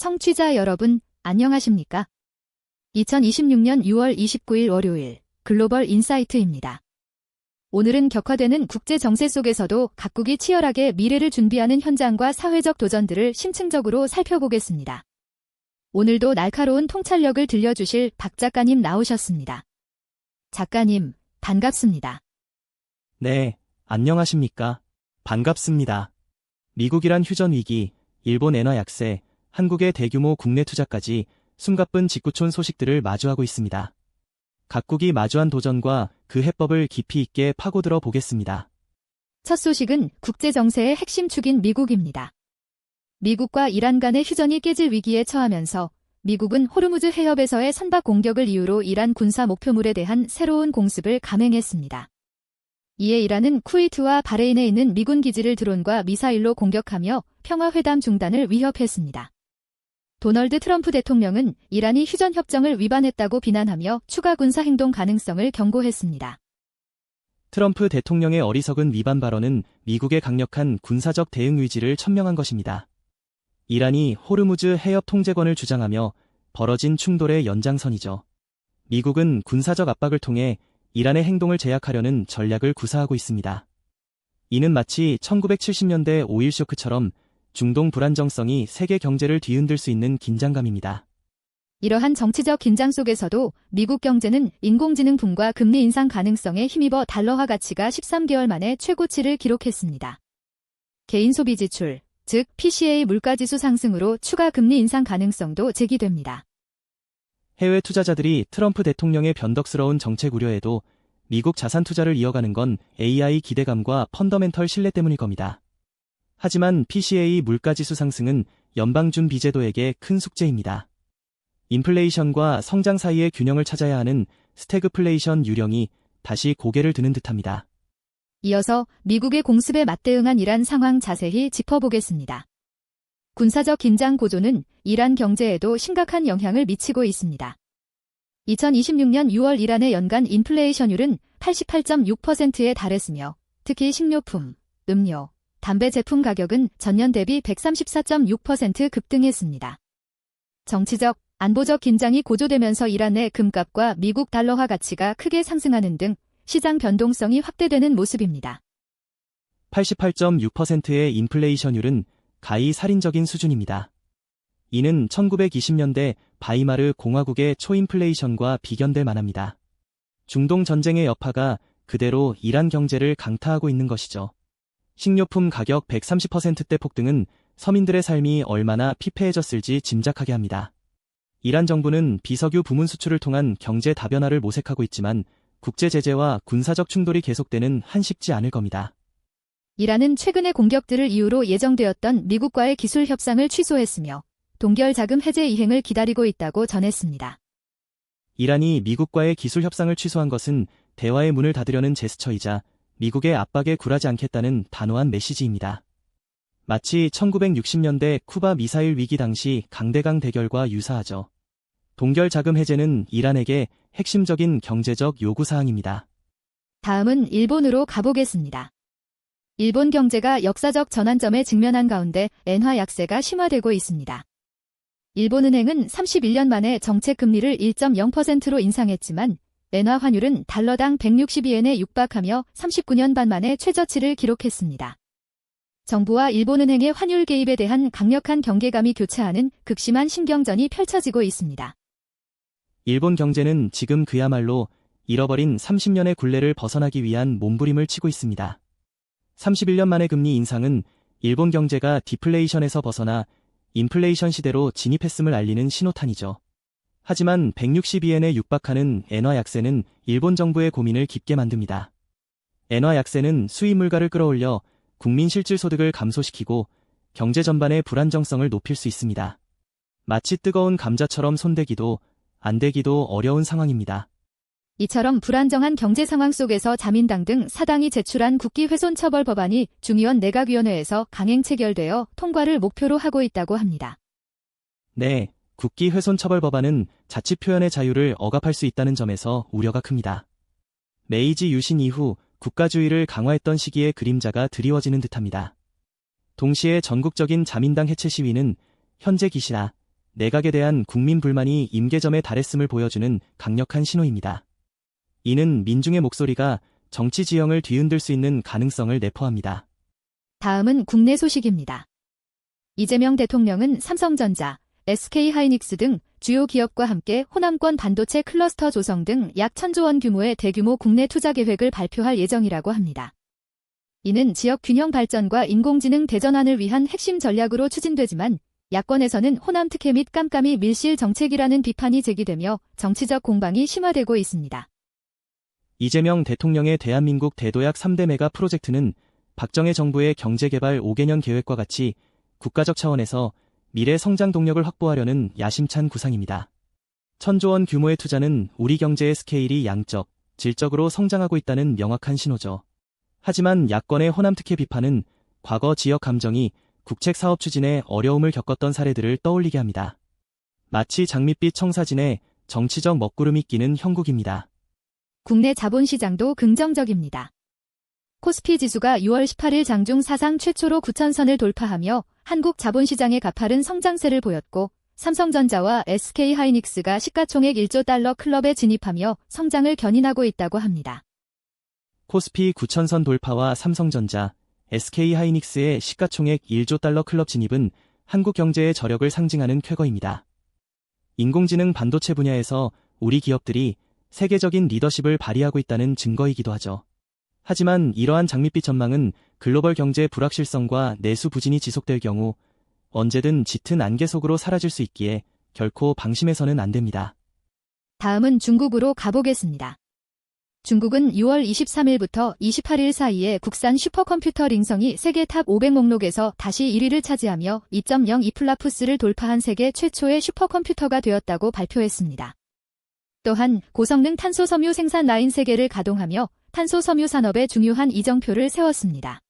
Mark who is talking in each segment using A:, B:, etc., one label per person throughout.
A: 청취자 여러분, 안녕하십니까? 2026년 6월 29일 월요일 글로벌 인사이트입니다. 오늘은 격화되는 국제 정세 속에서도 각국이 치열하게 미래를 준비하는 현장과 사회적 도전들을 심층적으로 살펴보겠습니다. 오늘도 날카로운 통찰력을 들려주실 박 작가님 나오셨습니다. 작가님, 반갑습니다.
B: 네, 안녕하십니까? 반갑습니다. 미국이란 휴전 위기, 일본 엔화 약세, 한국의 대규모 국내 투자까지 숨가쁜 직구촌 소식들을 마주하고 있습니다. 각국이 마주한 도전과 그 해법을 깊이 있게 파고들어 보겠습니다.
A: 첫 소식은 국제 정세의 핵심 축인 미국입니다. 미국과 이란 간의 휴전이 깨질 위기에 처하면서 미국은 호르무즈 해협에서의 선박 공격을 이유로 이란 군사 목표물에 대한 새로운 공습을 감행했습니다. 이에 이란은 쿠웨이트와 바레인에 있는 미군 기지를 드론과 미사일로 공격하며 평화회담 중단을 위협했습니다. 도널드 트럼프 대통령은 이란이 휴전 협정을 위반했다고 비난하며 추가 군사 행동 가능성을 경고했습니다.
B: 트럼프 대통령의 어리석은 위반 발언은 미국의 강력한 군사적 대응 의지를 천명한 것입니다. 이란이 호르무즈 해협 통제권을 주장하며 벌어진 충돌의 연장선이죠. 미국은 군사적 압박을 통해 이란의 행동을 제약하려는 전략을 구사하고 있습니다. 이는 마치 1970년대 오일 쇼크처럼 중동 불안정성이 세계 경제를 뒤흔들 수 있는 긴장감입니다.
A: 이러한 정치적 긴장 속에서도 미국 경제는 인공지능 붐과 금리 인상 가능성에 힘입어 달러화 가치가 13개월 만에 최고치를 기록했습니다. 개인 소비 지출, 즉 PCE 물가지수 상승으로 추가 금리 인상 가능성도 제기됩니다.
B: 해외 투자자들이 트럼프 대통령의 변덕스러운 정책 우려에도 미국 자산 투자를 이어가는 건 AI 기대감과 펀더멘털 신뢰 때문일 겁니다. 하지만 PCE 물가지수 상승은 연방준비제도에게 큰 숙제입니다. 인플레이션과 성장 사이의 균형을 찾아야 하는 스태그플레이션 유령이 다시 고개를 드는 듯합니다.
A: 이어서 미국의 공습에 맞대응한 이란 상황 자세히 짚어보겠습니다. 군사적 긴장 고조는 이란 경제에도 심각한 영향을 미치고 있습니다. 2026년 6월 이란의 연간 인플레이션율은 88.6%에 달했으며 특히 식료품, 음료, 담배 제품 가격은 전년 대비 134.6% 급등했습니다. 정치적, 안보적 긴장이 고조되면서 이란 내 금값과 미국 달러화 가치가 크게 상승하는 등 시장 변동성이 확대되는 모습입니다.
B: 88.6%의 인플레이션율은 가히 살인적인 수준입니다. 이는 1920년대 바이마르 공화국의 초인플레이션과 비견될 만합니다. 중동 전쟁의 여파가 그대로 이란 경제를 강타하고 있는 것이죠. 식료품 가격 130%대 폭등은 서민들의 삶이 얼마나 피폐해졌을지 짐작하게 합니다. 이란 정부는 비석유 부문 수출을 통한 경제 다변화를 모색하고 있지만 국제 제재와 군사적 충돌이 계속되는 한 쉽지 않을 겁니다.
A: 이란은 최근의 공격들을 이유로 예정되었던 미국과의 기술 협상을 취소했으며 동결 자금 해제 이행을 기다리고 있다고 전했습니다.
B: 이란이 미국과의 기술 협상을 취소한 것은 대화의 문을 닫으려는 제스처이자 미국의 압박에 굴하지 않겠다는 단호한 메시지입니다. 마치 1960년대 쿠바 미사일 위기 당시 강대강 대결과 유사하죠. 동결 자금 해제는 이란에게 핵심적인 경제적 요구사항입니다.
A: 다음은 일본으로 가보겠습니다. 일본 경제가 역사적 전환점에 직면한 가운데 엔화 약세가 심화되고 있습니다. 일본은행은 31년 만에 정책 금리를 1.0%로 인상했지만 엔화 환율은 달러당 162엔에 육박하며 39년 반 만에 최저치를 기록했습니다. 정부와 일본은행의 환율 개입에 대한 강력한 경계감이 교차하는 극심한 신경전이 펼쳐지고 있습니다.
B: 일본 경제는 지금 그야말로 잃어버린 30년의 굴레를 벗어나기 위한 몸부림을 치고 있습니다. 31년 만의 금리 인상은 일본 경제가 디플레이션에서 벗어나 인플레이션 시대로 진입했음을 알리는 신호탄이죠. 하지만 162엔에 육박하는 엔화 약세는 일본 정부의 고민을 깊게 만듭니다. 엔화 약세는 수입 물가를 끌어올려 국민 실질 소득을 감소시키고 경제 전반의 불안정성을 높일 수 있습니다. 마치 뜨거운 감자처럼 손대기도 안 대기도 어려운 상황입니다.
A: 이처럼 불안정한 경제 상황 속에서 자민당 등 사당이 제출한 국기훼손 처벌 법안이 중의원 내각위원회에서 강행 체결되어 통과를 목표로 하고 있다고 합니다.
B: 네, 국기훼손 처벌 법안은 자치 표현의 자유를 억압할 수 있다는 점에서 우려가 큽니다. 메이지 유신 이후 국가주의를 강화했던 시기의 그림자가 드리워지는 듯합니다. 동시에 전국적인 자민당 해체 시위는 현재 기시다 내각에 대한 국민 불만이 임계점에 달했음을 보여주는 강력한 신호입니다. 이는 민중의 목소리가 정치 지형을 뒤흔들 수 있는 가능성을 내포합니다.
A: 다음은 국내 소식입니다. 이재명 대통령은 삼성전자, SK하이닉스 등 주요 기업과 함께 호남권 반도체 클러스터 조성 등 약 1,000조 원 규모의 대규모 국내 투자 계획을 발표할 예정이라고 합니다. 이는 지역 균형 발전과 인공지능 대전환을 위한 핵심 전략으로 추진되지만 야권에서는 호남 특혜 및 깜깜이 밀실 정책이라는 비판이 제기되며 정치적 공방이 심화되고 있습니다.
B: 이재명 대통령의 대한민국 대도약 3대 메가 프로젝트는 박정희 정부의 경제개발 5개년 계획과 같이 국가적 차원에서 미래 성장 동력을 확보하려는 야심찬 구상입니다. 1,000조 원 규모의 투자는 우리 경제의 스케일이 양적, 질적으로 성장하고 있다는 명확한 신호죠. 하지만 야권의 호남 특혜 비판은 과거 지역 감정이 국책 사업 추진에 어려움을 겪었던 사례들을 떠올리게 합니다. 마치 장밋빛 청사진에 정치적 먹구름이 끼는 형국입니다.
A: 국내 자본시장도 긍정적입니다. 코스피 지수가 6월 18일 장중 사상 최초로 9,000선을 돌파하며 한국 자본시장의 가파른 성장세를 보였고 삼성전자와 SK하이닉스가 시가총액 1조 달러 클럽에 진입하며 성장을 견인하고 있다고 합니다.
B: 코스피 9,000선 돌파와 삼성전자, SK하이닉스의 시가총액 1조 달러 클럽 진입은 한국 경제의 저력을 상징하는 쾌거입니다. 인공지능 반도체 분야에서 우리 기업들이 세계적인 리더십을 발휘하고 있다는 증거이기도 하죠. 하지만 이러한 장밋빛 전망은 글로벌 경제 불확실성과 내수 부진이 지속될 경우 언제든 짙은 안개 속으로 사라질 수 있기에 결코 방심해서는 안 됩니다.
A: 다음은 중국으로 가보겠습니다. 중국은 6월 23일부터 28일 사이에 국산 슈퍼컴퓨터 링성이 세계 탑 500 목록에서 다시 1위를 차지하며 2.0 플라푸스를 돌파한 세계 최초의 슈퍼컴퓨터가 되었다고 발표했습니다. 또한 고성능 탄소 섬유 생산 라인 3개를 가동하며 탄소 섬유 산업에 중요한 이정표를 세웠습니다.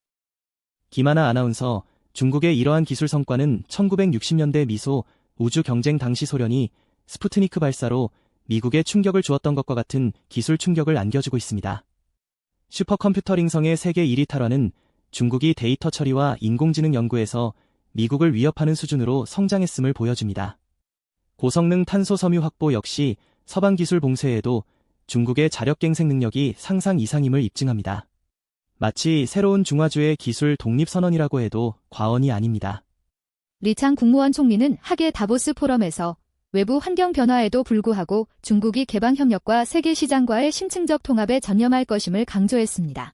B: 김하나 아나운서, 중국의 이러한 기술 성과는 1960년대 미소 우주 경쟁 당시 소련이 스푸트니크 발사로 미국에 충격을 주었던 것과 같은 기술 충격을 안겨주고 있습니다. 슈퍼컴퓨터 링성의 세계 1위 탈환은 중국이 데이터 처리와 인공지능 연구에서 미국을 위협하는 수준으로 성장했음을 보여줍니다. 고성능 탄소 섬유 확보 역시 서방 기술 봉쇄에도 중국의 자력갱생 능력이 상상 이상임을 입증합니다. 마치 새로운 중화주의 기술 독립선언이라고 해도 과언이 아닙니다.
A: 리창 국무원 총리는 하계 다보스 포럼에서 외부 환경 변화에도 불구하고 중국이 개방 협력과 세계 시장과의 심층적 통합에 전념할 것임을 강조했습니다.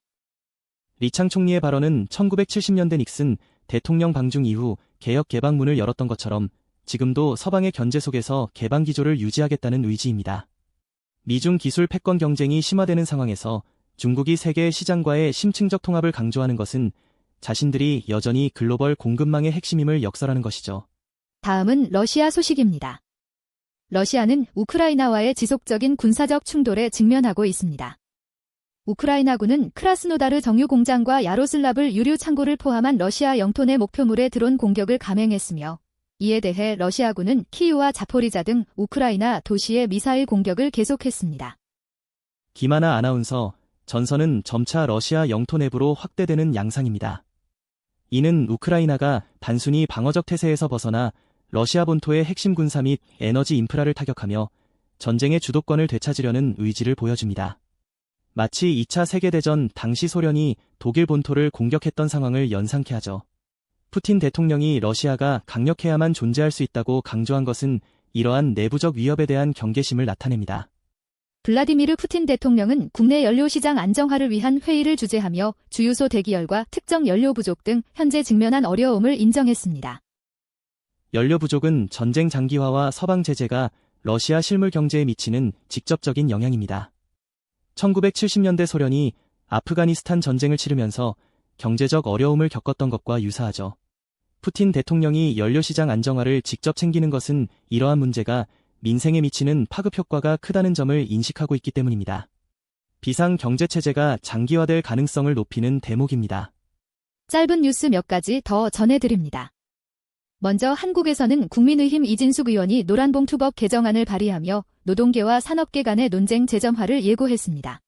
B: 리창 총리의 발언은 1970년대 닉슨 대통령 방중 이후 개혁 개방 문을 열었던 것처럼 지금도 서방의 견제 속에서 개방 기조를 유지하겠다는 의지입니다. 미중 기술 패권 경쟁이 심화되는 상황에서 중국이 세계 시장과의 심층적 통합을 강조하는 것은 자신들이 여전히 글로벌 공급망의 핵심임을 역설하는 것이죠.
A: 다음은 러시아 소식입니다. 러시아는 우크라이나와의 지속적인 군사적 충돌에 직면하고 있습니다. 우크라이나군은 크라스노다르 정유 공장과 야로슬라블 유류 창고를 포함한 러시아 영토 내 목표물에 드론 공격을 감행했으며 이에 대해 러시아군은 키이우와 자포리자 등 우크라이나 도시의 미사일 공격을 계속했습니다.
B: 김하나 아나운서, 전선은 점차 러시아 영토 내부로 확대되는 양상입니다. 이는 우크라이나가 단순히 방어적 태세에서 벗어나 러시아 본토의 핵심 군사 및 에너지 인프라를 타격하며 전쟁의 주도권을 되찾으려는 의지를 보여줍니다. 마치 2차 세계대전 당시 소련이 독일 본토를 공격했던 상황을 연상케 하죠. 푸틴 대통령이 러시아가 강력해야만 존재할 수 있다고 강조한 것은 이러한 내부적 위협에 대한 경계심을 나타냅니다.
A: 블라디미르 푸틴 대통령은 국내 연료시장 안정화를 위한 회의를 주재하며 주유소 대기열과 특정 연료 부족 등 현재 직면한 어려움을 인정했습니다.
B: 연료 부족은 전쟁 장기화와 서방 제재가 러시아 실물 경제에 미치는 직접적인 영향입니다. 1970년대 소련이 아프가니스탄 전쟁을 치르면서 경제적 어려움을 겪었던 것과 유사하죠. 푸틴 대통령이 연료시장 안정화를 직접 챙기는 것은 이러한 문제가 민생에 미치는 파급 효과가 크다는 점을 인식하고 있기 때문입니다. 비상 경제체제가 장기화될 가능성을 높이는 대목입니다.
A: 짧은 뉴스 몇 가지 더 전해드립니다. 먼저 한국에서는 국민의힘 이진숙 의원이 노란봉투법 개정안을 발의하며 노동계와 산업계 간의 논쟁 재점화를 예고했습니다.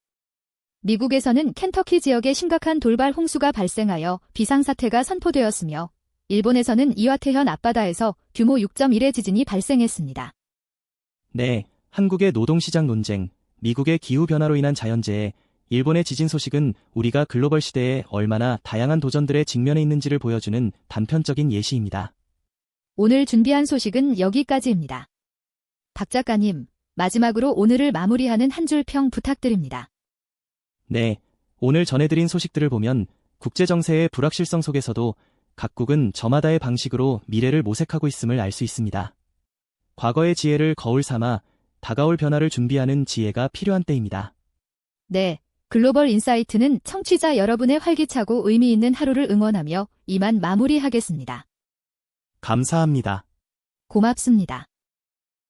A: 미국에서는 켄터키 지역에 심각한 돌발 홍수가 발생하여 비상사태가 선포되었으며 일본에서는 이와테현 앞바다에서 규모 6.1의 지진이 발생했습니다.
B: 네, 한국의 노동시장 논쟁, 미국의 기후변화로 인한 자연재해, 일본의 지진 소식은 우리가 글로벌 시대에 얼마나 다양한 도전들에 직면해 있는지를 보여주는 단편적인 예시입니다.
A: 오늘 준비한 소식은 여기까지입니다. 박 작가님, 마지막으로 오늘을 마무리하는 한 줄 평 부탁드립니다.
B: 네, 오늘 전해드린 소식들을 보면 국제정세의 불확실성 속에서도 각국은 저마다의 방식으로 미래를 모색하고 있음을 알 수 있습니다. 과거의 지혜를 거울 삼아 다가올 변화를 준비하는 지혜가 필요한 때입니다.
A: 네, 글로벌 인사이트는 청취자 여러분의 활기차고 의미 있는 하루를 응원하며 이만 마무리하겠습니다.
B: 감사합니다.
A: 고맙습니다.